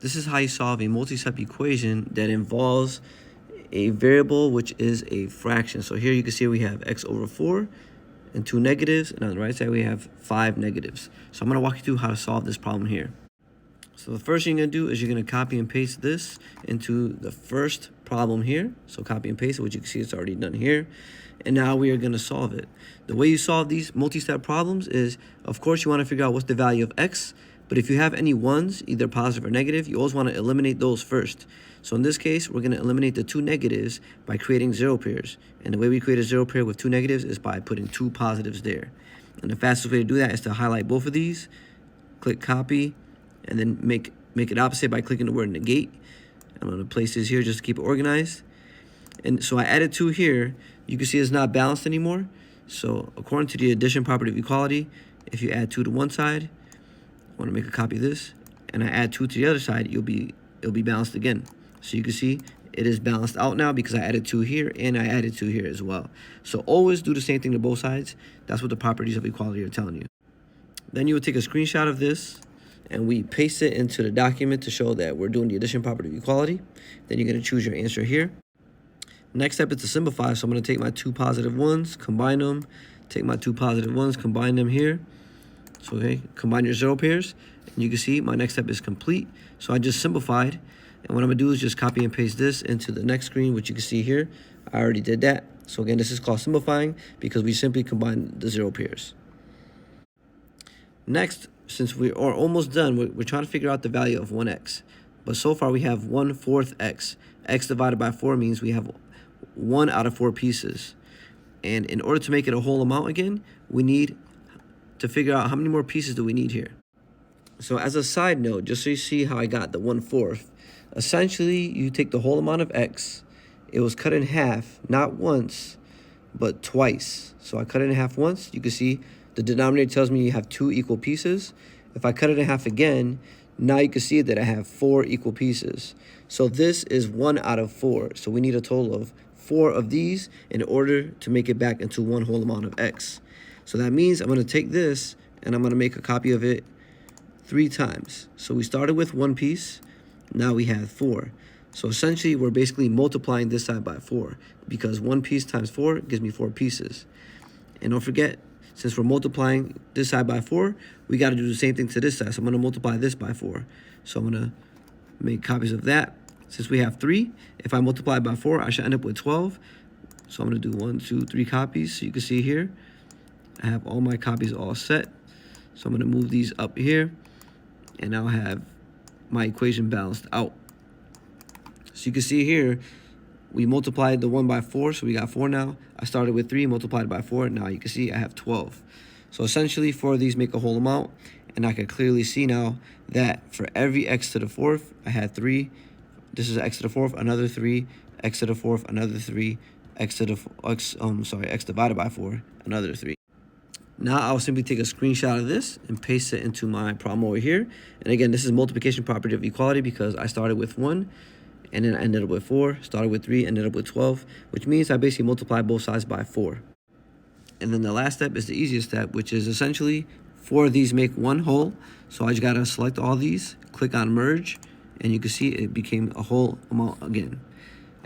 This is how you solve a multi-step equation that involves a variable which is a fraction. So here you can see we have x over 4 and 2 negatives, and on the right side we have 5 negatives. So I'm going to walk you through how to solve this problem here. So the first thing you're going to do is you're going to copy and paste this into the first problem here. So copy and paste it, which you can see it's already done here. And now we are going to solve it. The way you solve these multi-step problems is, of course, you want to figure out what's the value of x. But if you have any ones, either positive or negative, you always want to eliminate those first. So in this case, we're going to eliminate the 2 negatives by creating 0 pairs. And the way we create a 0 pair with 2 negatives is by putting 2 positives there. And the fastest way to do that is to highlight both of these, click copy, and then make it opposite by clicking the word negate. I'm going to place this here just to keep it organized. And so I added 2 here. You can see it's not balanced anymore. So according to the addition property of equality, if you add 2 to one side, I want to make a copy of this, and I add 2 to the other side, it'll be balanced again. So you can see it is balanced out now because I added 2 here and I added 2 here as well. So always do the same thing to both sides. That's what the properties of equality are telling you. Then you would take a screenshot of this and we paste it into the document to show that we're doing the addition property of equality. Then you're going to choose your answer here. Next step is to simplify. So I'm going to take my 2 positive ones, combine them, take my 2 positive ones, combine them here. So okay, combine your 0 pairs, and you can see my next step is complete. So I just simplified, and what I'm gonna do is just copy and paste this into the next screen, which you can see here. I already did that. So again, this is called simplifying because we simply combine the 0 pairs. Next, since we are almost done, we're trying to figure out the value of 1x. But so far we have 1/4 x. X divided by 4 means we have 1 out of 4 pieces. And in order to make it a whole amount again, we need to figure out how many more pieces do we need here. So as a side note, just so you see how I got the 1/4, essentially you take the whole amount of x, it was cut in half, not once, but twice. So I cut it in half once, you can see the denominator tells me you have 2 equal pieces. If I cut it in half again, now you can see that I have 4 equal pieces. So this is 1 out of 4. So we need a total of 4 of these in order to make it back into one whole amount of x. So that means I'm going to take this and I'm going to make a copy of it 3 times. So we started with 1 piece. Now we have 4. So essentially we're basically multiplying this side by 4 because 1 piece times 4 gives me 4 pieces. And don't forget, since we're multiplying this side by 4, we got to do the same thing to this side. So I'm going to multiply this by 4. So I'm going to make copies of that. Since we have 3, if I multiply by 4, I should end up with 12. So I'm going to do 1, 2, 3 copies. So you can see here, I have all my copies all set. So I'm going to move these up here, and now I have my equation balanced out. So you can see here, we multiplied the 1 by 4, so we got 4 now. I started with 3, multiplied by 4, now you can see I have 12. So essentially, 4 of these make a whole amount, and I can clearly see now that for every x to the 4th, I had 3. This is x to the 4th, another 3, x to the 4th, another 3, x divided by 4, another 3. Now I'll simply take a screenshot of this and paste it into my problem over here. And again, this is multiplication property of equality because I started with 1 and then I ended up with 4, started with 3, ended up with 12, which means I basically multiply both sides by 4. And then the last step is the easiest step, which is essentially 4 of these make one whole. So I just gotta select all these, click on merge, and you can see it became a whole amount again.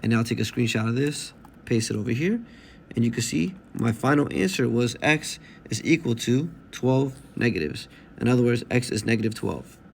And now I'll take a screenshot of this, paste it over here, and you can see my final answer was x is equal to 12 negatives. In other words, x is negative 12.